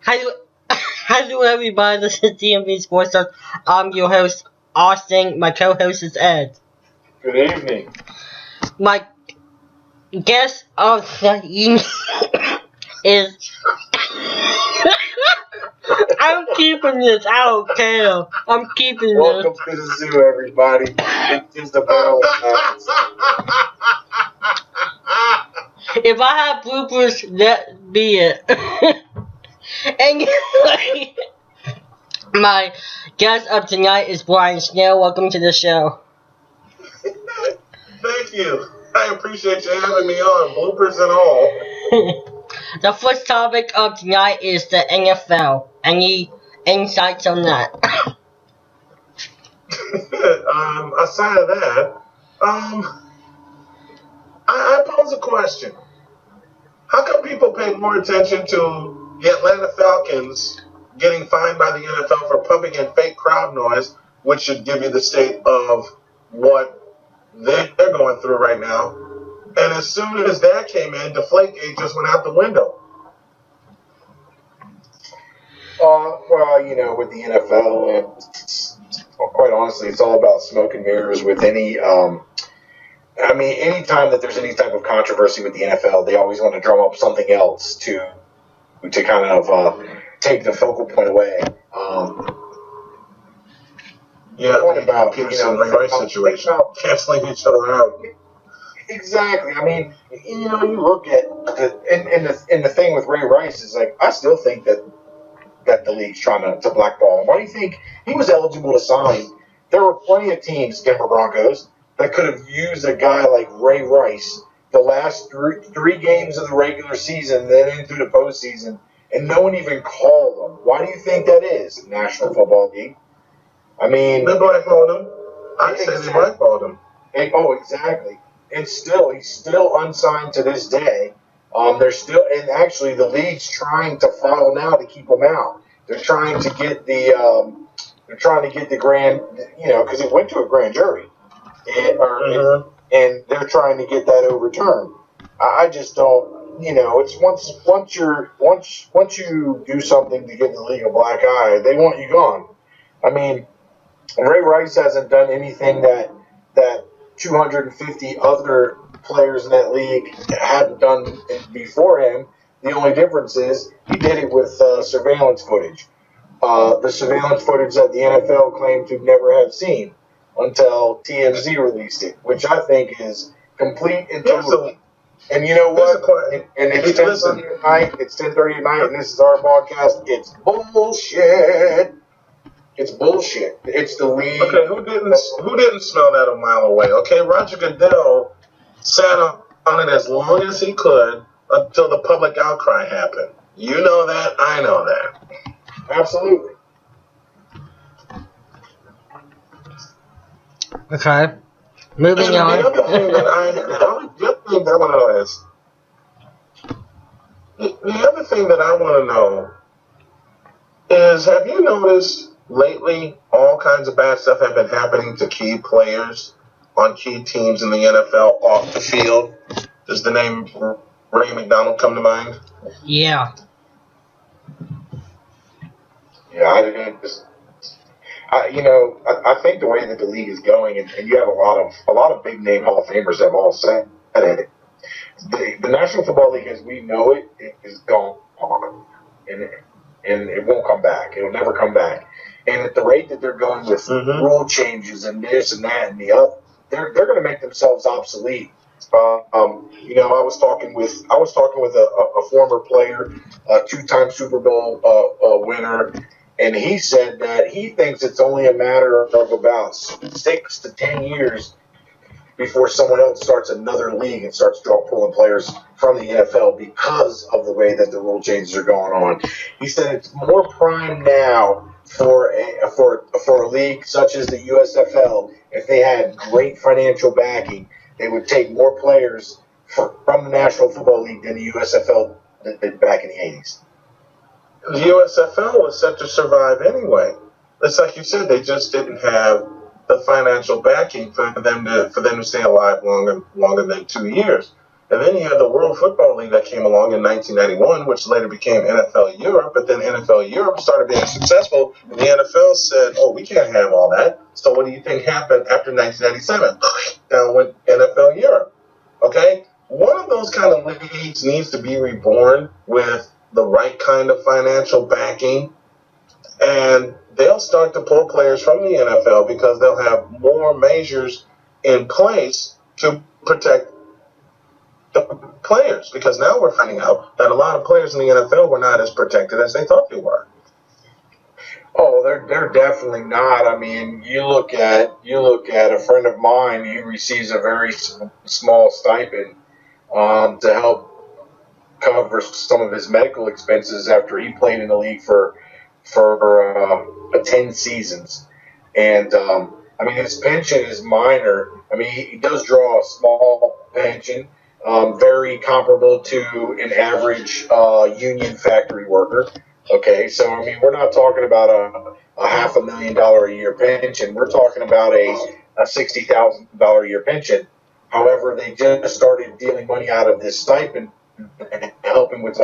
Hello, hello everybody, this is DMV Sports Talk. I'm your host, Austin. My co-host is Ed. Good evening. My guest of the evening is... I'm keeping this, I don't care. I'm keeping Welcome this. to the zoo, everybody. It's just a battle of facts. If I have bloopers, that be it. Anyway, my guest of tonight is Brian Snell. Welcome to the show. Thank you. I appreciate you having me on, bloopers and all. The first topic of tonight is the NFL. Any insights on that? Aside of that, I pose a question. How come people pay more attention to the Atlanta Falcons getting fined by the NFL for pumping in fake crowd noise, which should give you the state of what they're going through right now? And as soon as that came in, Deflategate just went out the window. Well, with the NFL, quite honestly, it's all about smoke and mirrors with any. Anytime that there's any type of controversy with the NFL, they always want to drum up something else to kind of take the focal point away. Point about Peterson Ray Rice situation, canceling each other out. Exactly. I mean, you look at the thing with Ray Rice is like, I still think that the league's trying to blackball him. Why do you think he was eligible to sign? There were plenty of teams, Denver Broncos, that could have used a guy like Ray Rice the last three games of the regular season, then into the postseason, and no one even called him. Why do you think that is? National Football League. I mean, they blackballed him. I say they blackballed him. Exactly. And he's still unsigned to this day. And actually the league's trying to file now to keep him out. They're trying to get the grand, because it went to a grand jury, and they're trying to get that overturned. I just don't, it's once you do something to get the league a black eye, they want you gone. I mean, Ray Rice hasn't done anything that 250 other players in that league hadn't done before him. The only difference is he did it with surveillance footage. The surveillance footage that the NFL claimed to never have seen until TMZ released it, which I think is complete and total. And you know what? And it's 10:30 at night. It's 10:30 at night, and this is our podcast. It's bullshit. It's bullshit. It's the league. Okay, who didn't smell that a mile away? Okay, Roger Goodell sat on it as long as he could until the public outcry happened. You know that. I know that. Absolutely. Okay. Moving on. The other thing that I want to know is, the other thing that I want to know is, have you noticed lately all kinds of bad stuff have been happening to key players on key teams in the NFL off the field? Does the name Ray McDonald come to mind? Yeah. Yeah, I think the way that the league is going, and you have a lot of big name Hall of Famers have all said it. The National Football League, as we know it, is gone, and it won't come back. It'll never come back. And at the rate that they're going with rule changes and this and that and the other, they're going to make themselves obsolete. I was talking with a former player, a two-time Super Bowl winner. And he said that he thinks it's only a matter of about 6 to 10 years before someone else starts another league and starts pulling players from the NFL because of the way that the rule changes are going on. He said it's more prime now for a league such as the USFL. If they had great financial backing, they would take more players from the National Football League than the USFL did back in the 80s. The USFL was set to survive anyway. It's like you said, they just didn't have the financial backing for them to stay alive longer than 2 years. And then you had the World Football League that came along in 1991, which later became NFL Europe. But then NFL Europe started being successful, and the NFL said, "Oh, we can't have all that." So what do you think happened after 1997? Down went NFL Europe. Okay, one of those kind of leagues needs to be reborn with the right kind of financial backing, and they'll start to pull players from the NFL because they'll have more measures in place to protect the players. Because now we're finding out that a lot of players in the NFL were not as protected as they thought they were. Oh, they're definitely not. I mean, you look at a friend of mine. He receives a very small stipend to help cover some of his medical expenses after he played in the league for 10 seasons. And I mean, his pension is minor. I mean, he does draw a small pension, very comparable to an average union factory worker. Okay, so I mean, we're not talking about a $500,000 a year pension. We're talking about a $60,000 a year pension. However, they just started dealing money out of this stipend and helping with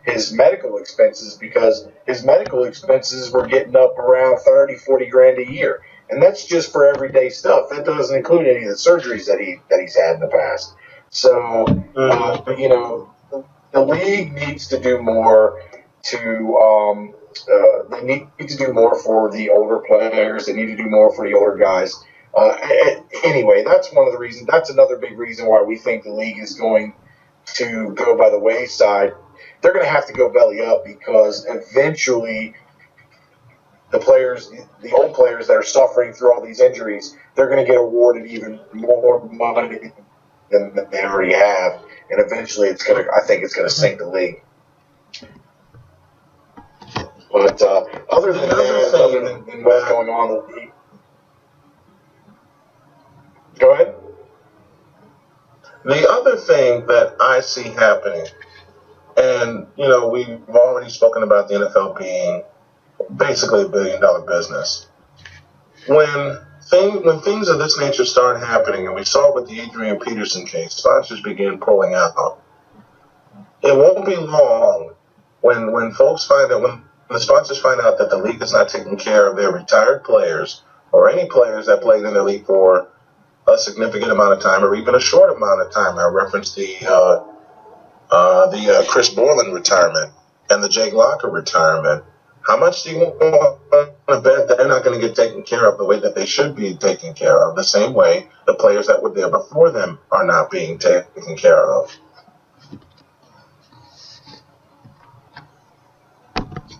his medical expenses, because his medical expenses were getting up around 30-40 grand a year, and that's just for everyday stuff. That doesn't include any of the surgeries that he's had in the past. So you know, the league needs to do more to they need to do more for the older players. They need to do more for the older guys. Anyway, that's one of the reasons. That's another big reason why we think the league is going to go by the wayside. They're going to have to go belly up, because eventually the players, the old players that are suffering through all these injuries, they're going to get awarded even more money than they already have, and eventually I think it's going to sink the league. But other than what's going on in the league, go ahead. The other thing that I see happening, and you know, we've already spoken about the NFL being basically $1 billion business. When things of this nature start happening, and we saw with the Adrian Peterson case, sponsors began pulling out. It won't be long when folks find out, when the sponsors find out that the league is not taking care of their retired players or any players that played in the league for a significant amount of time or even a short amount of time. I referenced the Chris Borland retirement and the Jake Locker retirement. How much do you want to bet that they're not going to get taken care of the way that they should be taken care of, the same way the players that were there before them are not being taken care of?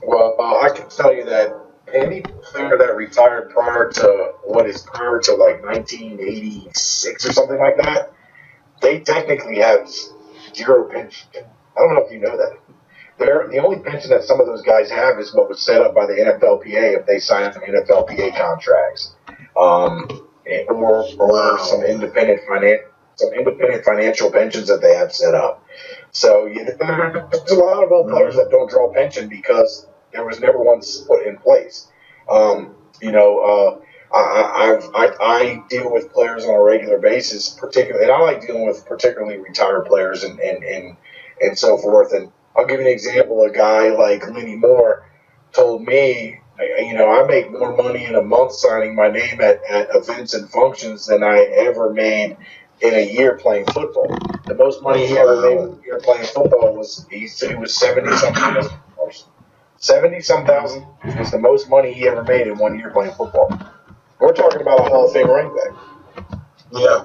Well, I can tell you that any player that retired prior to like 1986 or something like that, they technically have zero pension. I don't know if you know that. The only pension that some of those guys have is what was set up by the NFLPA if they signed some NFLPA contracts, or some independent financial pensions that they have set up. So there's a lot of old players that don't draw pension because there was never one put in place. I deal with players on a regular basis, particularly, and I like dealing with particularly retired players and so forth. And I'll give you an example. A guy like Lenny Moore told me, I make more money in a month signing my name at events and functions than I ever made in a year playing football. The most money he ever made in a year playing football was, he said it was $70-something. 70-some thousand was the most money he ever made in 1 year playing football. We're talking about a Hall of Fame running back. Yeah,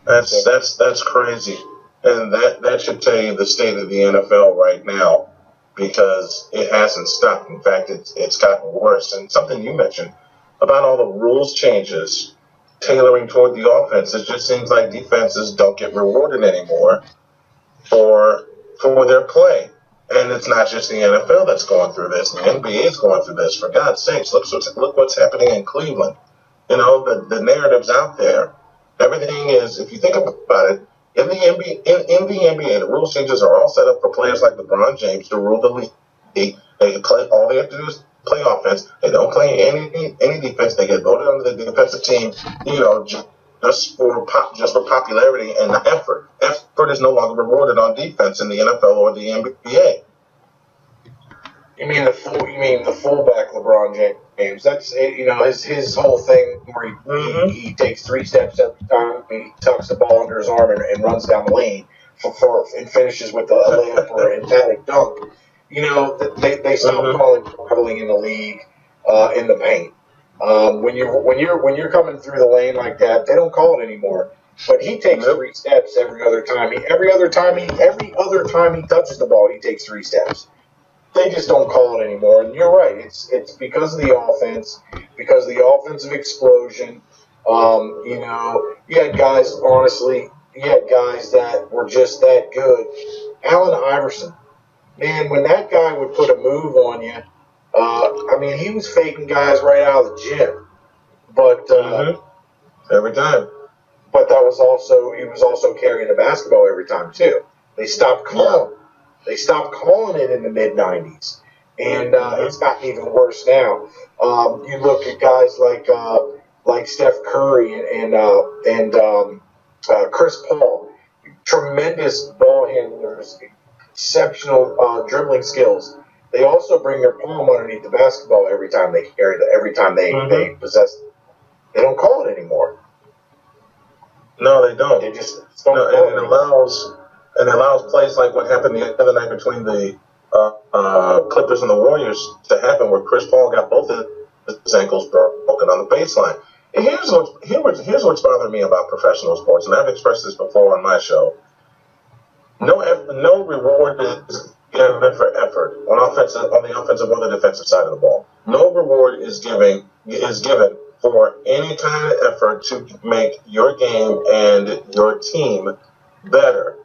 that's crazy, and that should tell you the state of the NFL right now, because it hasn't stopped. In fact, it's gotten worse. And something you mentioned about all the rules changes tailoring toward the offense, it just seems like defenses don't get rewarded anymore for their play. And it's not just the NFL that's going through this. The NBA is going through this. For God's sakes, look what's happening in Cleveland. You know, the narrative's out there. Everything is, if you think about it, in the NBA, the rule changes are all set up for players like LeBron James to rule the league. They play, all they have to do is play offense. They don't play any defense. They get voted onto the defensive team, just for popularity and effort. Effort is no longer rewarded on defense in the NFL or the NBA. You mean the fullback LeBron James? That's his whole thing where he takes 3 steps every time, he tucks the ball under his arm and runs down the lane and finishes with a layup or an emphatic dunk. They stopped calling traveling in the league in the paint. When you're coming through the lane like that, they don't call it anymore. But he takes 3 steps every other time. Every other time he touches the ball, he takes 3 steps. They just don't call it anymore. And you're right. It's because of the offense, because of the offensive explosion. You had guys that were just that good. Allen Iverson, man, when that guy would put a move on you, he was faking guys right out of the gym. But every time. But he was also carrying the basketball every time too. They stopped calling. They stopped calling it in the mid-'90s, and it's gotten even worse now. You look at guys like Steph Curry and Chris Paul, tremendous ball handlers, exceptional dribbling skills. They also bring their palm underneath the basketball every time they they possess it. They don't call it anymore. No, they don't. They just don't. And it allows plays like what happened the other night between the Clippers and the Warriors to happen, where Chris Paul got both of his ankles broken on the baseline. And here's what's bothering me about professional sports, and I've expressed this before on my show. No reward is given for effort on the offensive or the defensive side of the ball. No reward is given for any kind of effort to make your game and your team better.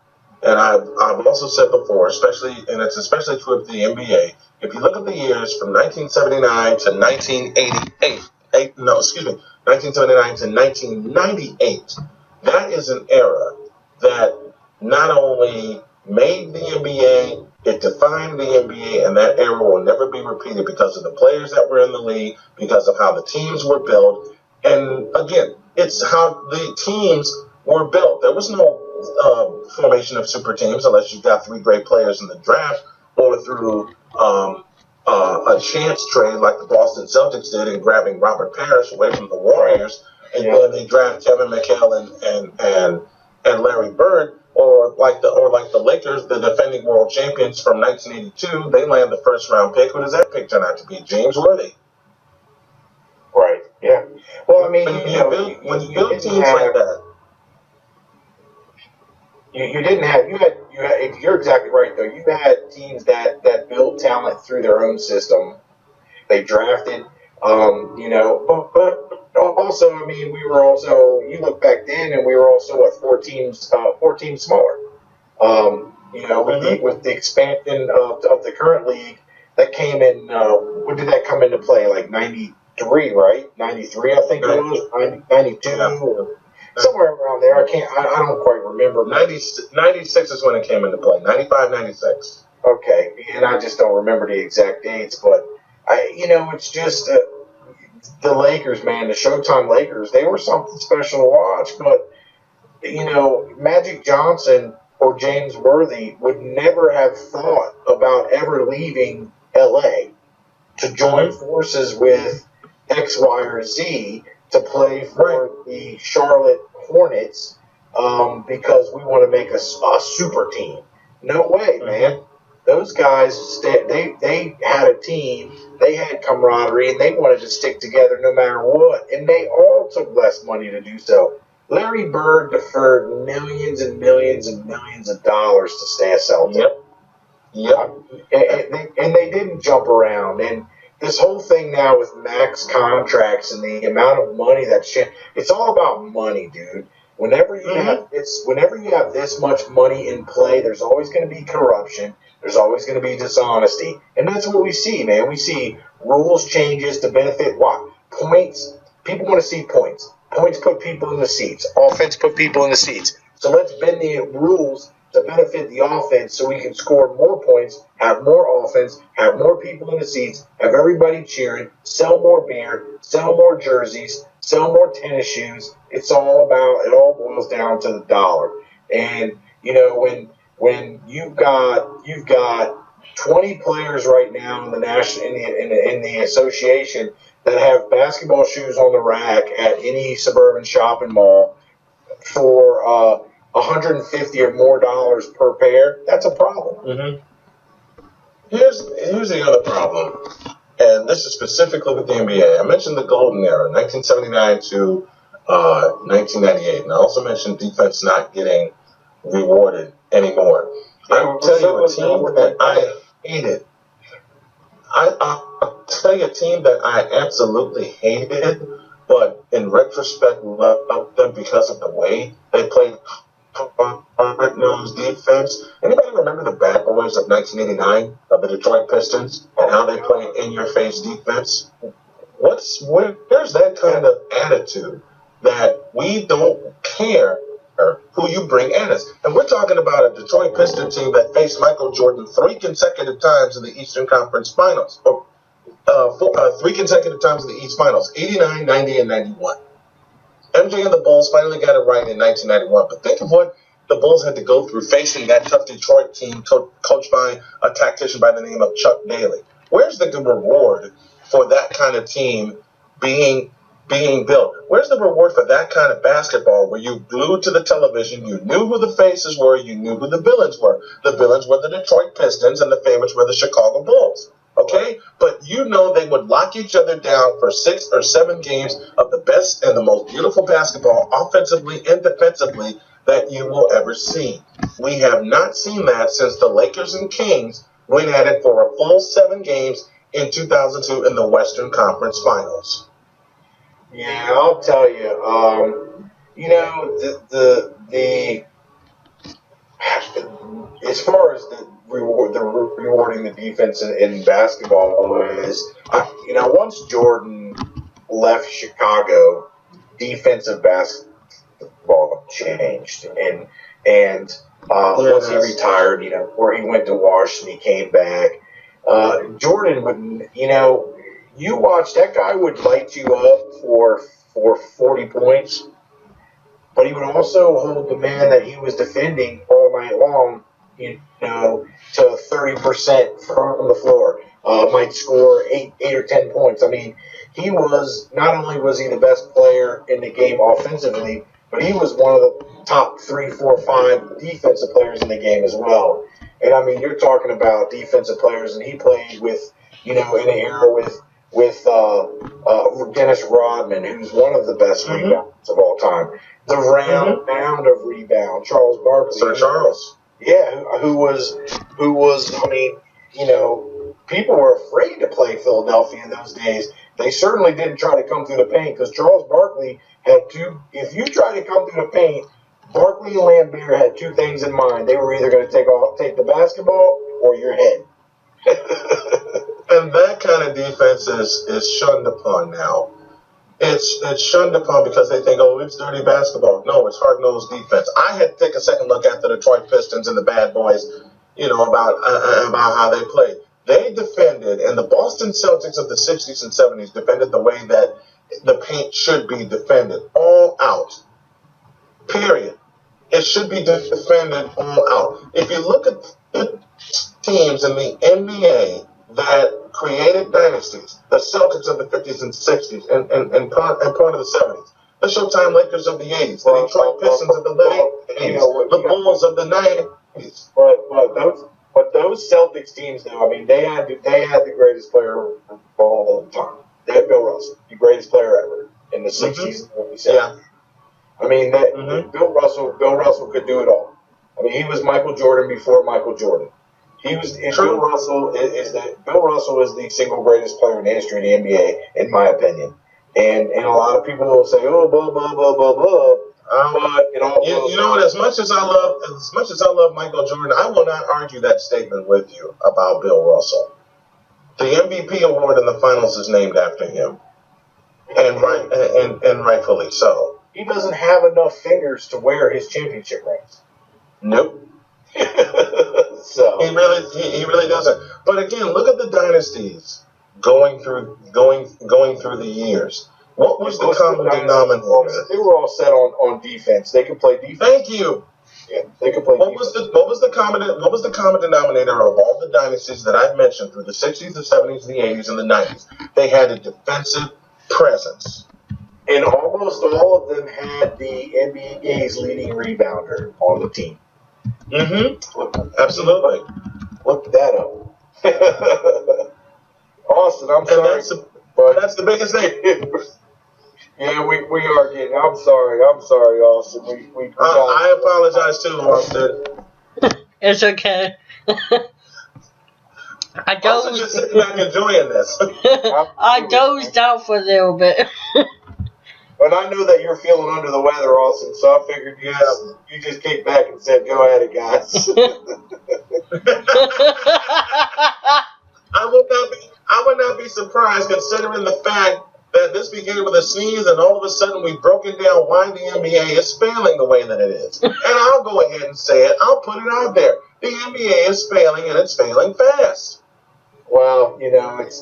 And I've also said before, especially true of the NBA, if you look at the years from 1979 to 1979 to 1998, that is an era that not only made the NBA, it defined the NBA, and that era will never be repeated because of the players that were in the league, because of how the teams were built. And again, it's how the teams were built. There was no formation of super teams unless you got 3 great players in the draft or through a chance trade like the Boston Celtics did in grabbing Robert Parrish away from the Warriors, and then they draft Kevin McHale and Larry Bird, or like the Lakers, the defending world champions from 1982, they land the first round pick. Who does that pick turn out to be? James Worthy. Right. Yeah. Well, when you build teams like that. You're exactly right though. You had teams that built talent through their own system. They drafted, but also, we were also, you look back then and we were also at 4 teams smaller. With the expansion of the current league that came in, when did that come into play? Like 93, right? 93, I think it was, 92. Yeah. Somewhere around there. I don't quite remember. 96 is when it came into play. 95, 96. Okay. And I just don't remember the exact dates, but it's just the Lakers, man, the Showtime Lakers, they were something special to watch, but Magic Johnson or James Worthy would never have thought about ever leaving LA to join forces with X, Y, or Z to play for the Charlotte Hornets because we want to make a super team. No way, man. Those guys, they had a team, they had camaraderie, and they wanted to stick together no matter what. And they all took less money to do so. Larry Bird deferred millions and millions and millions of dollars to stay a Celtic. Yep. And they didn't jump around. And this whole thing now with max contracts and the amount of money it's all about money, dude. Whenever you have this much money in play, there's always going to be corruption. There's always going to be dishonesty. And that's what we see, man. We see rules changes to benefit what? Points. People want to see points. Points put people in the seats. Offense put people in the seats. So let's bend the rules to benefit the offense so we can score more points, have more offense, have more people in the seats, have everybody cheering, sell more beer, sell more jerseys, sell more tennis shoes. It all boils down to the dollar. And when you've got 20 players right now in the national in the association that have basketball shoes on the rack at any suburban shopping mall for 150 or more dollars per pair, that's a problem. Mm-hmm. Here's the other problem, and this is specifically with the NBA. I mentioned the golden era, 1979 to 1998, and I also mentioned defense not getting rewarded anymore. I'll tell you a team that I hated. I'll tell you a team that I absolutely hated, but in retrospect loved them because of the way they played hard-nosed defense. Anybody remember the Bad Boys of 1989 of the Detroit Pistons and how they played in-your-face defense? Where's that kind of attitude that we don't care who you bring at us? And we're talking about a Detroit Pistons team that faced Michael Jordan 3 consecutive times in the Eastern Conference Finals. 3 consecutive times in the East Finals, 89, 90, and 91. MJ and the Bulls finally got it right in 1991. But think of what the Bulls had to go through facing that tough Detroit team coached by a tactician by the name of Chuck Daly. Where's the reward for that kind of team being built? Where's the reward for that kind of basketball where you glued to the television, you knew who the faces were, you knew who the villains were? The villains were the Detroit Pistons and the favorites were the Chicago Bulls. Okay? But they would lock each other down for 6 or 7 games of the best and the most beautiful basketball, offensively and defensively, that you will ever see. We have not seen that since the Lakers and Kings went at it for a full 7 games in 2002 in the Western Conference Finals. Yeah, I'll tell you. The as far as the rewarding the defense in basketball is, once Jordan left Chicago, defensive basketball changed, and once he retired, where he went to Washington, he came back. Jordan would, you watch, that guy would light you up for 40 points, but he would also hold the man that he was defending all night long, to 30% from the floor. Might score 8 or 10 points. I mean, not only was he the best player in the game offensively, but he was one of the top 3, 4, 5 defensive players in the game as well. And I mean, you're talking about defensive players, and he played with, in an era with Dennis Rodman, who's one of the best rebounders of all time. The round of rebound, Charles Barkley. Sir Charles. Yeah, who was, I mean, people were afraid to play Philadelphia in those days. They certainly didn't try to come through the paint because Charles Barkley had if you tried to come through the paint, Barkley and Lambert had 2 things in mind. They were either going to take the basketball or your head. And that kind of defense is shunned upon now. It's shunned upon because they think, it's dirty basketball. No, it's hard-nosed defense. I had to take a second look at the Detroit Pistons and the Bad Boys, about how they played. They defended, and the Boston Celtics of the 60s and 70s defended the way that the paint should be defended, all out. Period. It should be defended all out. If you look at the teams in the NBA that created dynasties, the Celtics of the 50s and 60s and part of the 70s, the Showtime Lakers of the 80s, the Detroit Pistons of the late 80s, the Bulls of the 90s. But those Celtics teams, though, I mean, they had the greatest player of all time. They had Bill Russell, the greatest player ever in the 60s and 70s. Yeah. I mean, Bill Russell could do it all. I mean, he was Michael Jordan before Michael Jordan. Bill Russell is the single greatest player in the history of the NBA, in my opinion. And a lot of people will say, blah blah blah blah blah. But it all you know what? As much as I love Michael Jordan, I will not argue that statement with you about Bill Russell. The MVP award in the finals is named after him, and rightfully so. He doesn't have enough fingers to wear his championship rings. Nope. So he really doesn't. But again, look at the dynasties going through the years. What was the common denominator? They were all set on defense. They could play defense. Thank you. Yeah, they could play defense. What was the common denominator of all the dynasties that I've mentioned through the 60s, the 70s, the 80s, and the 90s? They had a defensive presence. And almost all of them had the NBA's leading rebounder on the team. Absolutely. Look that up. Austin, I'm sorry. That's the biggest thing. Yeah, we are getting. I'm sorry, Austin. I apologize too, Austin. It's okay. I Austin just sitting back enjoying this. I dozed out for a little bit. But I know that you're feeling under the weather, Austin, so I figured you just kicked back and said, "Go at it, guys." I would not be surprised, considering the fact that this began with a sneeze, and all of a sudden we've broken down why the NBA is failing the way that it is. And I'll go ahead and say it. I'll put it out there. The NBA is failing, and it's failing fast. Well, it's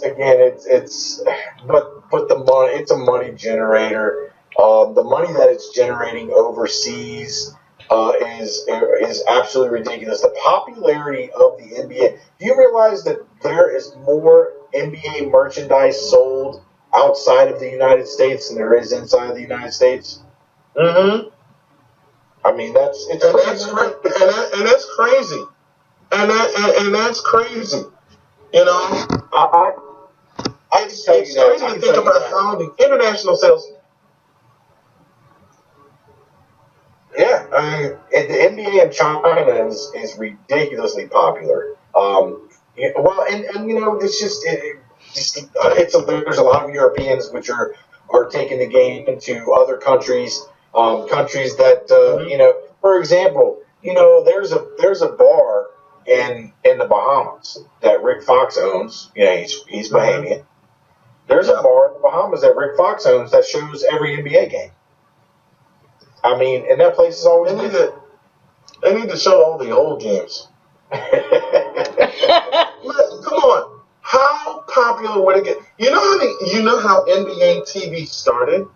but the money, it's a money generator. The money that it's generating overseas is absolutely ridiculous. The popularity of the NBA. Do you realize that there is more NBA merchandise sold outside of the United States than there is inside the United States? Mm-hmm. I mean, that's crazy. And that's crazy. And that's crazy. It's crazy to think about how the international sales. Yeah, I mean, the NBA in China is ridiculously popular. It's just there's a lot of Europeans which are taking the game into other countries, countries that for example, there's a bar in the Bahamas that Rick Fox owns. He's Bahamian. There's a bar in the Bahamas that Rick Fox owns that shows every NBA game. I mean, and that place is always busy. They need to show all the old games. Come on, how popular would it get? You know how NBA TV started?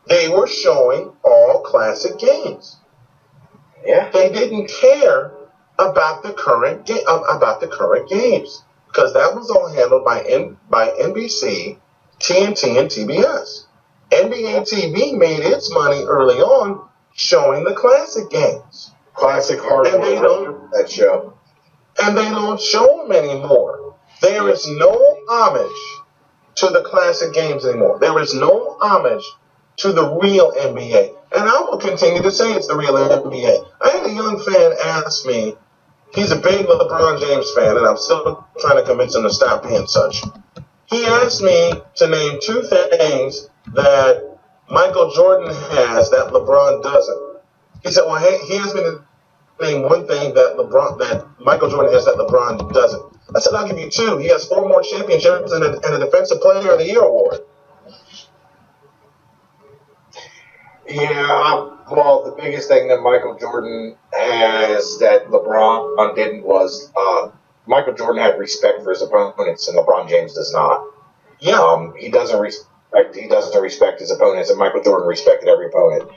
They were showing all classic games. Yeah, they didn't care about the current games because that was all handled by NBC, TNT, and TBS. NBA TV made its money early on showing the classic games. Classic hard that show. And they don't show them anymore. There is no homage to the classic games anymore. There is no homage to the real NBA. And I will continue to say it's the real NBA. I had a young fan ask me, he's a big LeBron James fan, and I'm still trying to convince him to stop being such. He asked me to name two things that Michael Jordan has that LeBron doesn't. He said, well, he asked me to name one thing that Michael Jordan has that LeBron doesn't. I said, I'll give you two. He has 4 more championships and a Defensive Player of the Year award. Yeah, well, the biggest thing that Michael Jordan has that LeBron didn't was Michael Jordan had respect for his opponents, and LeBron James does not. Yeah, he doesn't respect his opponents, and Michael Jordan respected every opponent.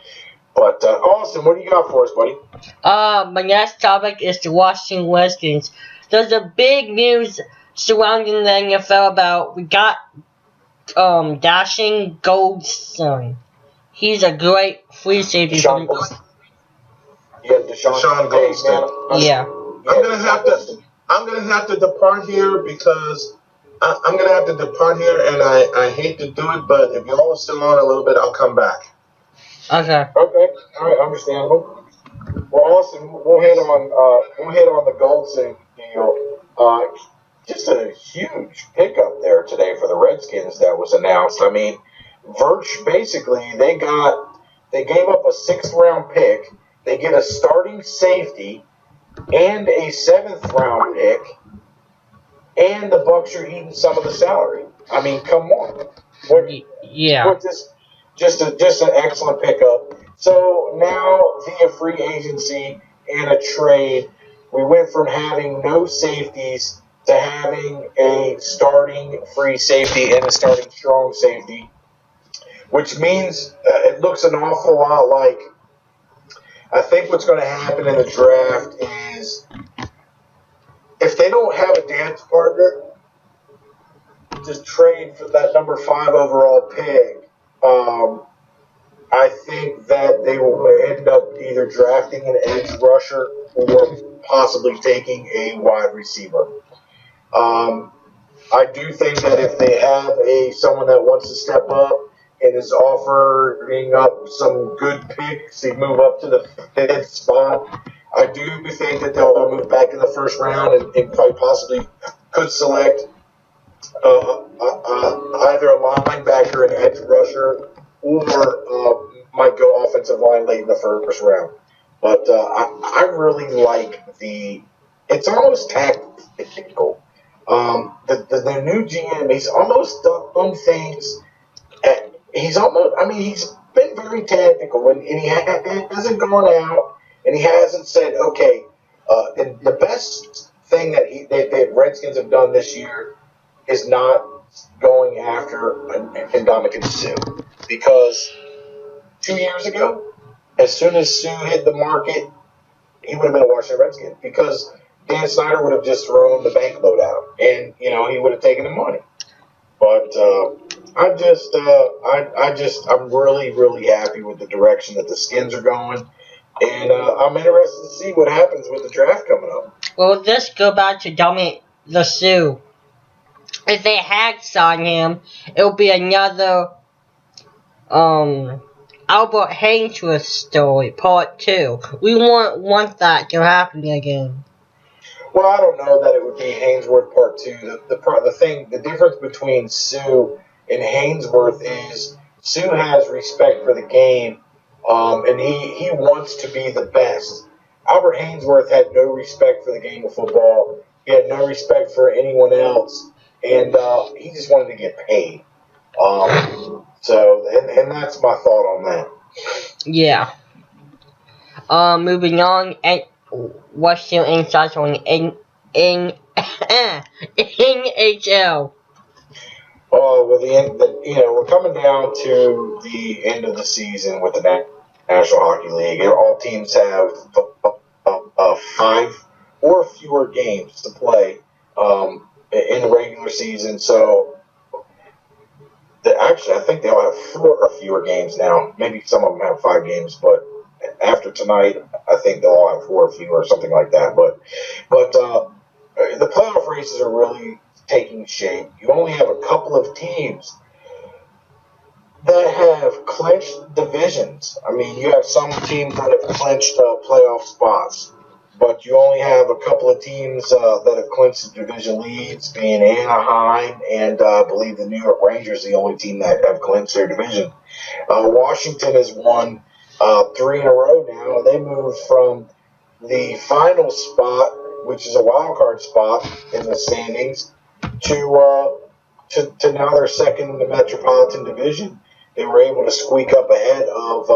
But Austin, what do you got for us, buddy? My next topic is the Washington Redskins. There's a big news surrounding the NFL about we got Dashing Goldson. He's a great free safety. Deshaun Goldson. Yeah. I'm gonna have to depart here because I'm gonna have to depart here, and I hate to do it, but if y'all are still on a little bit, I'll come back. Okay. All right, understandable. Well, Austin, we'll hit on the Goldson deal. Just a huge pickup there today for the Redskins that was announced. I mean, basically they gave up a 6th round pick. They get a starting safety and a 7th round pick, and the Bucs are eating some of the salary. I mean, come on. Just an excellent pickup. So now via free agency and a trade, we went from having no safeties to having a starting free safety and a starting strong safety. which means it looks an awful lot like. I think what's going to happen in the draft is if they don't have a dance partner, just trade for that number 5 overall pick. I think that they will end up either drafting an edge rusher or possibly taking a wide receiver. I do think that if they have someone that wants to step up and is offering up some good picks, they move up to the 5th spot. I do think that they'll move back in the first round and quite possibly could select either a linebacker, an edge rusher, or might go offensive line late in the first round. But I really like it's almost tactical. The new GM, he's almost done things. He's been very tactical, and he hasn't gone out, and he hasn't said, okay, and the best thing that the Redskins have done this year is not going after Ndamukong Suh, because 2 years ago, as soon as Suh hit the market, he would have been a Washington Redskin, because Dan Snyder would have just thrown the bankload out, and he would have taken the money. But I'm really, really happy with the direction that the Skins are going, and I'm interested to see what happens with the draft coming up. Well, let's go back to Ndamukong Suh. If they had signed him, it would be another Albert Haynesworth story, part 2. We won't want that to happen again. Well, I don't know that it would be Haynesworth part 2. The difference between Suh and Haynesworth is Suh has respect for the game, and he wants to be the best. Albert Haynesworth had no respect for the game of football. He had no respect for anyone else, and he just wanted to get paid. And that's my thought on that. Yeah. Moving on, and what's your insights on NHL? Oh, well, we're coming down to the end of the season with the National Hockey League. All teams have 5 or fewer games to play in the regular season. So, actually, I think they all have 4 or fewer games now. Maybe some of them have 5 games, but after tonight, I think they'll all have 4 or fewer, or something like that. But the playoff races are really taking shape. You only have a couple of teams that have clinched divisions. I mean, you have some teams that have clinched playoff spots, but you only have a couple of teams that have clinched the division leads, being Anaheim and I believe the New York Rangers, the only team that have clinched their division. Washington has won 3 in a row now, and they moved from the final spot, which is a wild card spot in the standings, to now they're second in the Metropolitan Division. They were able to squeak up ahead of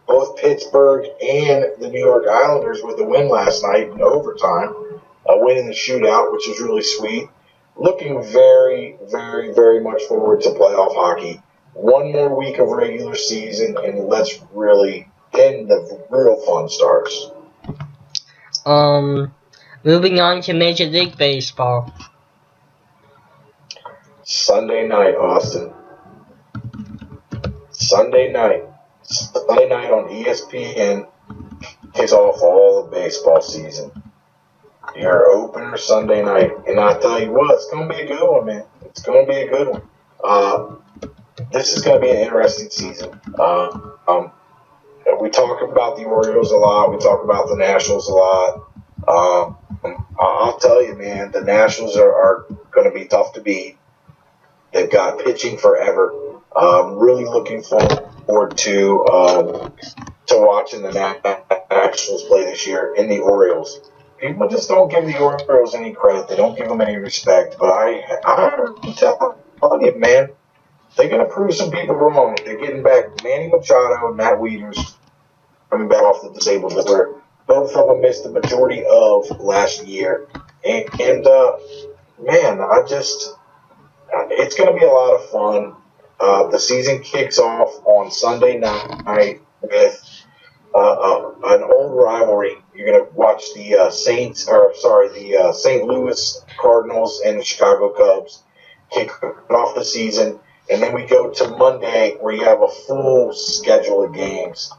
both Pittsburgh and the New York Islanders with a win last night in overtime, a win in the shootout, which is really sweet. Looking very, very, very much forward to playoff hockey. One more week of regular season, and then the real fun starts. Moving on to Major League Baseball. Sunday night, Austin. Sunday night on ESPN kicks off all of baseball season. Your opener Sunday night. And I tell you what, it's going to be a good one, man. It's going to be a good one. This is going to be an interesting season. We talk about the Orioles a lot. We talk about the Nationals a lot. I'll tell you, man, the Nationals are going to be tough to beat. They've got pitching forever. Really looking forward to watching the Nationals play this year in the Orioles. People just don't give the Orioles any credit. They don't give them any respect. But I'm telling you, man, they're going to prove some people wrong. They're getting back Manny Machado and Matt Wieters coming back off the disabled list, where both of them missed the majority of last year. And man, it's going to be a lot of fun. The season kicks off on Sunday night with an old rivalry. You're going to watch the St. Louis Cardinals and the Chicago Cubs kick off the season. And then we go to Monday where you have a full schedule of games.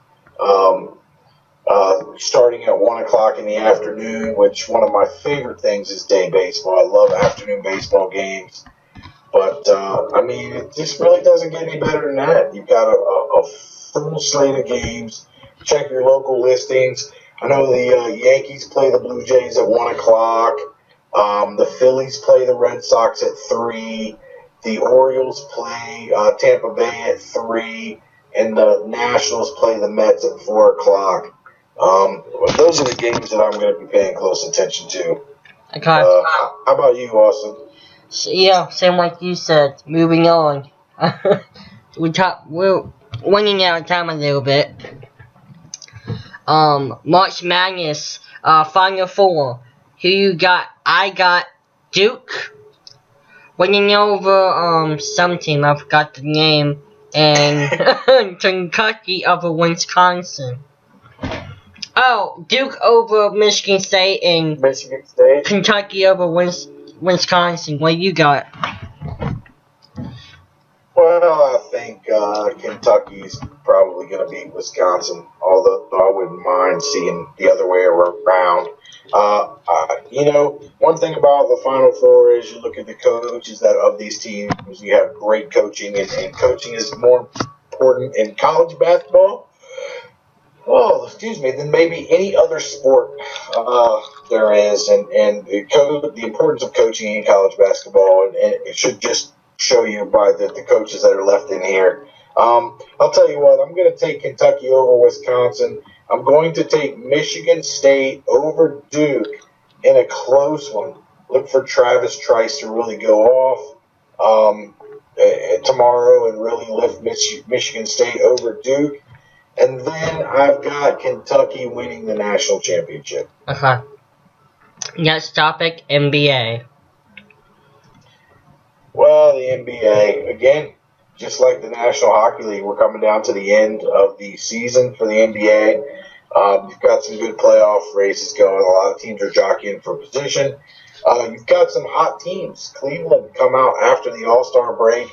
Starting at 1 o'clock in the afternoon, which one of my favorite things is day baseball. I love afternoon baseball games. But, I mean, it just really doesn't get any better than that. You've got a full slate of games. Check your local listings. I know the Yankees play the Blue Jays at 1 o'clock. The Phillies play the Red Sox at 3. The Orioles play Tampa Bay at 3. And the Nationals play the Mets at 4 o'clock. Those are the games that I'm going to be paying close attention to. Okay. How about you, Austin? So, yeah, same like you said. Moving on. We're running out of time a little bit. March Madness, Final Four. Who you got? I got Duke winning over some team, I forgot the name, and Kentucky over Wisconsin. Oh, Duke over Michigan State and Kentucky over Wisconsin. What you got? Well, I think Kentucky's probably going to beat Wisconsin, although I wouldn't mind seeing the other way around. One thing about the Final Four is you look at the coaches that of these teams, you have great coaching, and coaching is more important in college basketball. Than maybe any other sport there is, and the importance of coaching in college basketball, and it should just show you by the coaches that are left in here. I'll tell you what, I'm going to take Kentucky over Wisconsin. I'm going to take Michigan State over Duke in a close one. Look for Travis Trice to really go off tomorrow and really lift Michigan State over Duke. And then I've got Kentucky winning the national championship. Okay. Next topic, NBA. Well, the NBA, again, just like the National Hockey League, we're coming down to the end of the season for the NBA. You've got some good playoff races going. A lot of teams are jockeying for position. You've got some hot teams. Cleveland come out after the All-Star break.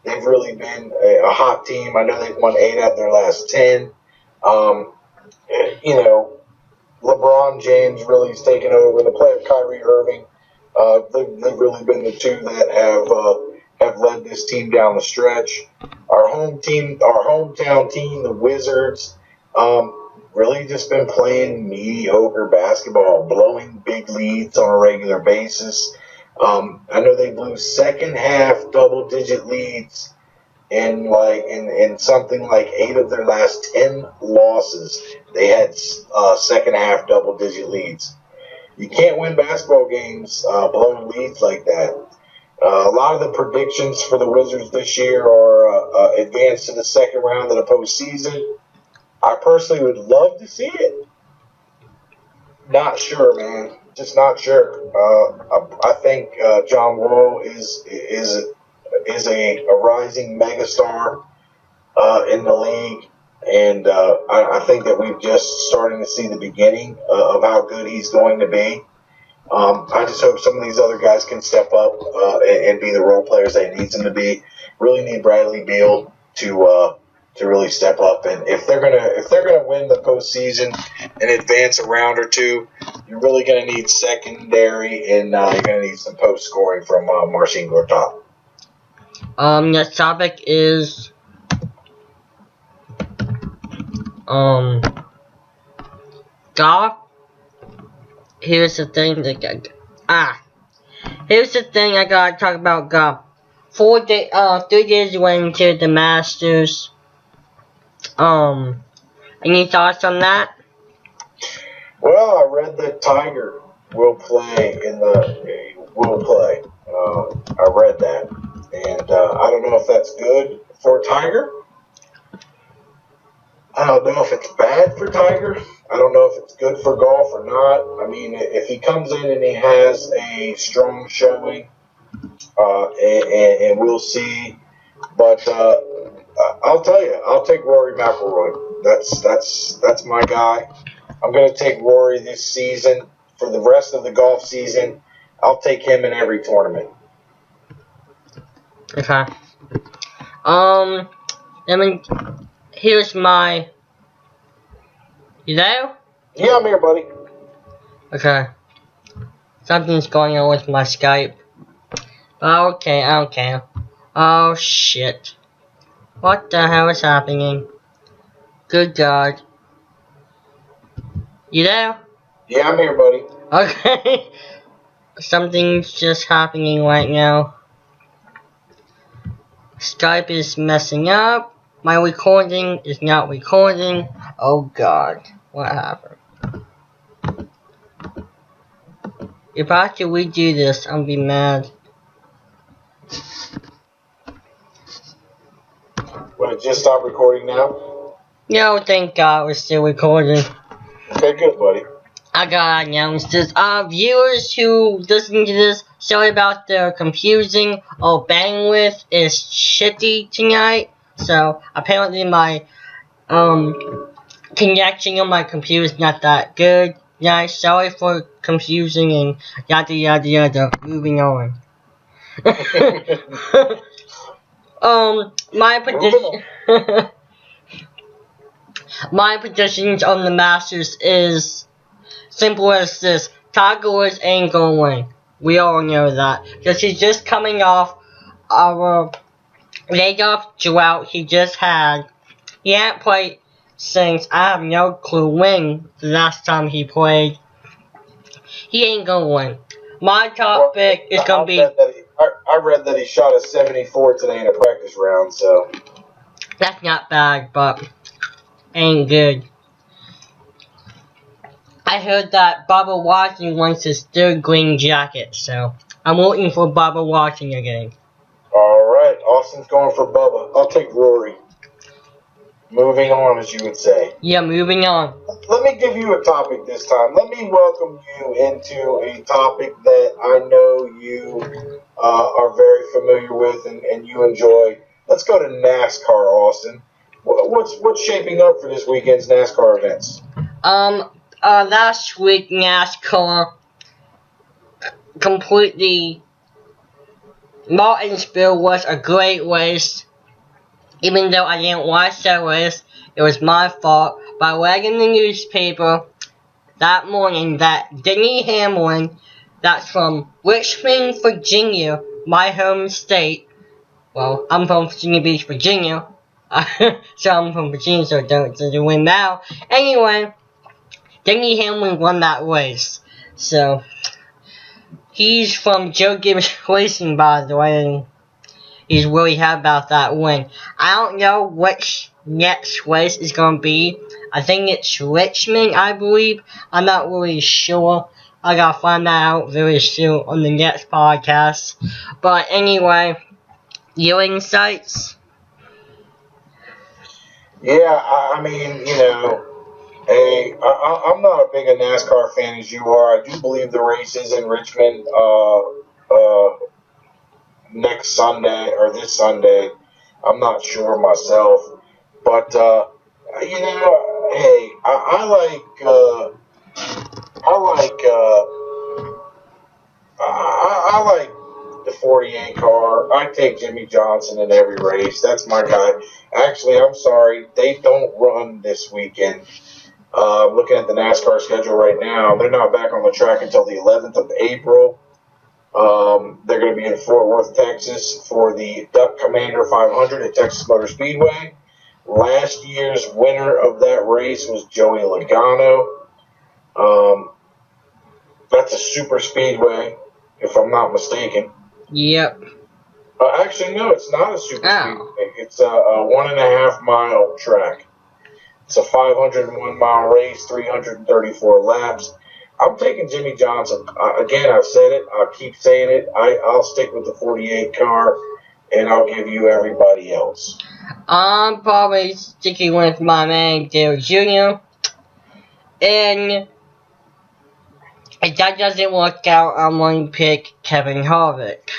They've really been a hot team. I know they've won 8 out of their last 10. LeBron James really has taken over. The play of Kyrie Irving. They've really been the two that have led this team down the stretch. Our hometown team, the Wizards, really just been playing mediocre basketball, blowing big leads on a regular basis. I know they blew second half double-digit leads in something like 8 of their last 10 losses. They had second half double-digit leads. You can't win basketball games blowing leads like that. A lot of the predictions for the Wizards this year are advance to the second round of the postseason. I personally would love to see it. Not sure, man. Just not sure. I think John Wall is a rising megastar in the league, and I think that we're just starting to see the beginning of how good he's going to be. I just hope some of these other guys can step up and be the role players they need them to be. Really need Bradley Beal to really step up, and if they're gonna win the postseason and advance a round or two, you're really gonna need secondary, and you're gonna need some post scoring from Marcin Gortat. Next topic is golf. Here's the thing I gotta talk about golf. 3 days went into the Masters. Any thoughts on that? Well, I read that Tiger will play. I read that, and I don't know if that's good for Tiger. I don't know if it's bad for Tiger. I don't know if it's good for golf or not. I mean, if he comes in and he has a strong showing, and we'll see But I'll tell you, I'll take Rory McIlroy. That's my guy. I'm going to take Rory this season for the rest of the golf season. I'll take him in every tournament. Okay. Here's my. You there? Yeah, I'm here, buddy. Okay. Something's going on with my Skype. Okay, I don't care. Oh shit. What the hell is happening? Good God. You there? Yeah, I'm here, buddy. Okay. Something's just happening right now. Skype is messing up. My recording is not recording. Oh God. What happened? If I have to redo this, I'll be mad. Will it just stop recording now? No, thank God we're still recording. Okay, good, buddy. I gotta announce this. Viewers who listen to this, sorry about the confusing. Bandwidth is shitty tonight. So, apparently my, connection on my computer is not that good. Yeah, sorry for confusing and yada yada yada. Moving on. My prediction. My predictions on the Masters is simple as this: Tiger Woods ain't gonna win. We all know that because he's just coming off our layoff drought he just had. He hadn't played since I have no clue when the last time he played. He ain't gonna win. My top pick is gonna be. I read that he shot a 74 today in a practice round, so. That's not bad, but ain't good. I heard that Bubba Watson wants his third green jacket, so I'm rooting for Bubba Watson again. Alright, Austin's going for Bubba. I'll take Rory. Moving on, as you would say. Yeah, moving on. Let me give you a topic this time. Let me welcome you into a topic that I know you are very familiar with and you enjoy. Let's go to NASCAR, Austin. What's shaping up for this weekend's NASCAR events? Last week NASCAR completely. Martinsville was a great race. Even though I didn't watch that race, it was my fault. By reading the newspaper that morning that Denny Hamlin, that's from Richmond, Virginia, my home state. Well, I'm from Virginia Beach, Virginia. So I'm from Virginia, so don't win now. Anyway, Denny Hamlin won that race. So, he's from Joe Gibbs Racing, by the way, and he's really happy about that win. I don't know which next race is going to be. I think it's Richmond, I believe. I'm not really sure. I gotta find that out very soon on the next podcast. But anyway, your insights? Yeah, I mean, you know, I'm not a big a NASCAR fan as you are. I do believe the race is in Richmond next Sunday or this Sunday. I'm not sure myself, but you know, hey, I like the 48 car. I take Jimmy Johnson in every race. That's my guy. Actually, I'm sorry, they don't run this weekend. Looking at the NASCAR schedule right now, they're not back on the track until the 11th of April. They're going to be in Fort Worth, Texas for the Duck Commander 500 at Texas Motor Speedway. Last year's winner of that race was Joey Logano. That's a super speedway, if I'm not mistaken. Yep. Actually, no, it's not a super speedway. It's a 1.5 mile track. It's a 501 mile race, 334 laps. I'm taking Jimmy Johnson. Again, I've said it. I'll keep saying it. I'll stick with the 48 car, and I'll give you everybody else. I'm probably sticking with my man, Dale Jr. And if that doesn't work out, I'm going to pick Kevin Harvick.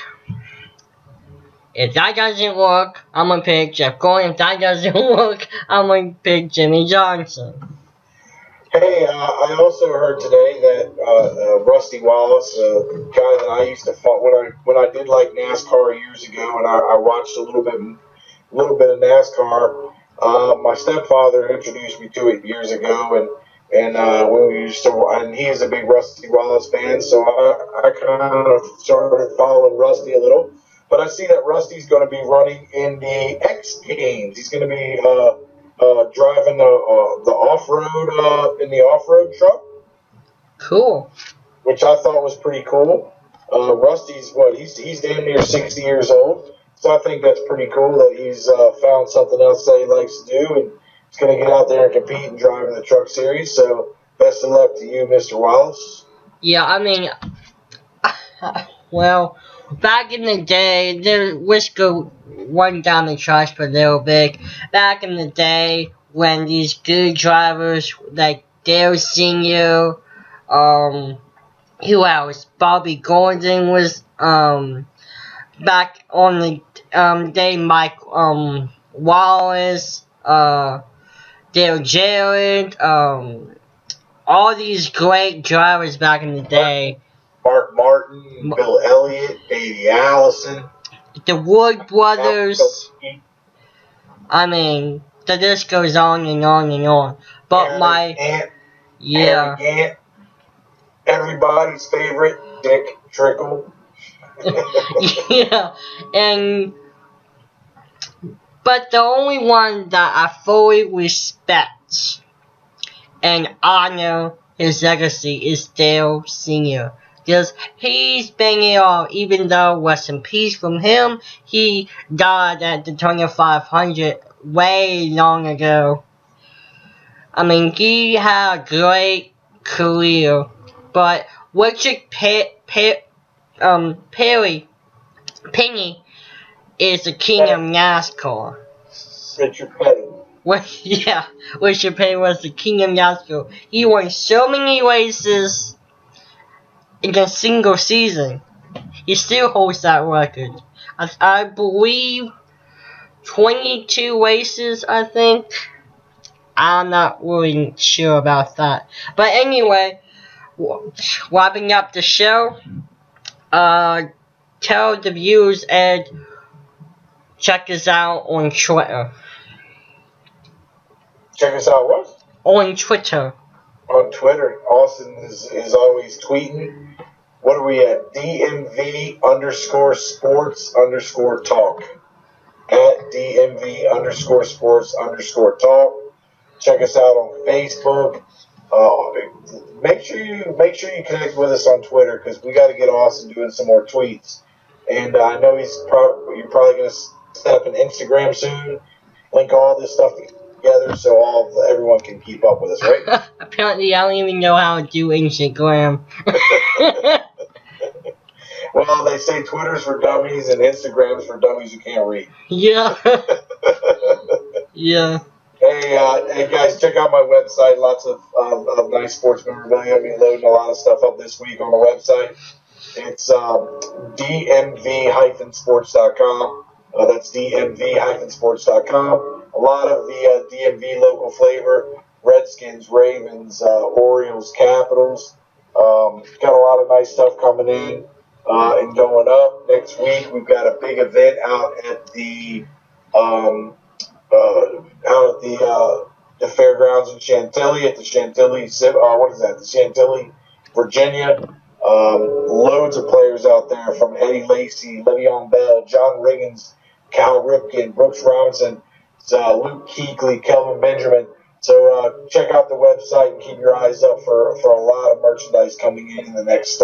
If that doesn't work, I'm gonna pick Jeff Gordon. If that doesn't work, I'm gonna pick Jimmy Johnson. Hey, I also heard today that Rusty Wallace, a guy that I used to follow when I did like NASCAR years ago, and I watched a little bit of NASCAR. My stepfather introduced me to it years ago, and we used to, and he is a big Rusty Wallace fan, so I kind of started following Rusty a little. But I see that Rusty's going to be running in the X Games. He's going to be driving the off-road in the off-road truck, Cool. which I thought was pretty cool. Rusty's he's damn near 60 years old, so I think that's pretty cool that he's found something else that he likes to do, and he's going to get out there and compete and drive in the Truck Series. So best of luck to you, Mr. Wallace. Yeah, I mean, well, back in the day, Wisco went down the trash for a little bit. Back in the day, when these good drivers like Dale Sr., who else? Bobby Gordon was back on the day. Mike Wallace, Dale Jarrett, all these great drivers back in the day. Mark Martin, Bill Elliott, Davey Allison, The Wood Brothers. I mean, the list goes on and on and on. But Aaron Gant, everybody's favorite, Dick Trickle. Yeah, but the only one that I fully respect and honor his legacy is Dale Sr. Because he's been it all, even though, rest in peace from him, he died at the 2500 way long ago. I mean, he had a great career, but Richard Penny is the king of NASCAR. Richard Petty. Richard Petty was the king of NASCAR. He won so many races in a single season. He still holds that record. I believe 22 races, I think. I'm not really sure about that. But anyway, wrapping up the show, tell the viewers and check us out on Twitter. Check us out what? On Twitter. On Twitter. Austin is always tweeting. What are we at? DMV_sports_talk. At DMV_sports_talk. Check us out on Facebook. Make sure you connect with us on Twitter, because we got to get Austin doing some more tweets. And I know you're probably going to set up an Instagram soon. Link all this stuff together so everyone can keep up with us, right? Apparently, I don't even know how to do Instagram. Well, they say Twitter's for dummies and Instagram's for dummies who can't read. Yeah. Yeah. Hey guys, check out my website. Lots of nice sports memorabilia. I'll be loading a lot of stuff up this week on the website. It's dmv-sports.com. That's dmv-sports.com. A lot of the DMV local flavor: Redskins, Ravens, Orioles, Capitals. Got a lot of nice stuff coming in and going up. Next week we've got a big event out at the the fairgrounds in Chantilly, at the Chantilly, the Chantilly, Virginia. Loads of players out there, from Eddie Lacy, Le'Veon Bell, John Riggins, Cal Ripken, Brooks Robinson, Luke Kuechly, Kelvin Benjamin. So check out the website and keep your eyes up for a lot of merchandise coming in the next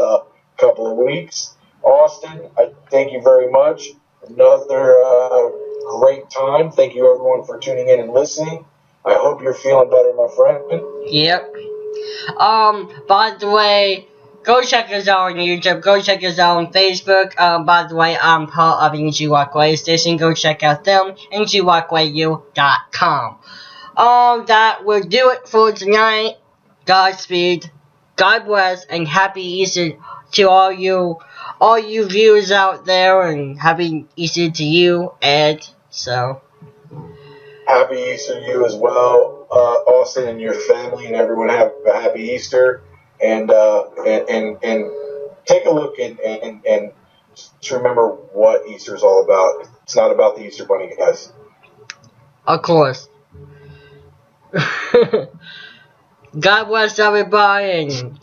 couple of weeks. Austin, I thank you very much. Another great time. Thank you, everyone, for tuning in and listening. I hope you're feeling better, my friend. Yep. By the way, go check us out on YouTube. Go check us out on Facebook. By the way, I'm part of NG Rock Radio Station. Go check out them. NGRockRadio.com. That will do it for tonight. Godspeed. God bless, and happy Easter to all you all you viewers out there, and happy Easter to you, Ed. So, Happy Easter to you as well, Austin, and your family, and everyone have a happy Easter. And take a look and just remember what Easter is all about. It's not about the Easter Bunny, guys. of course. God bless everybody, and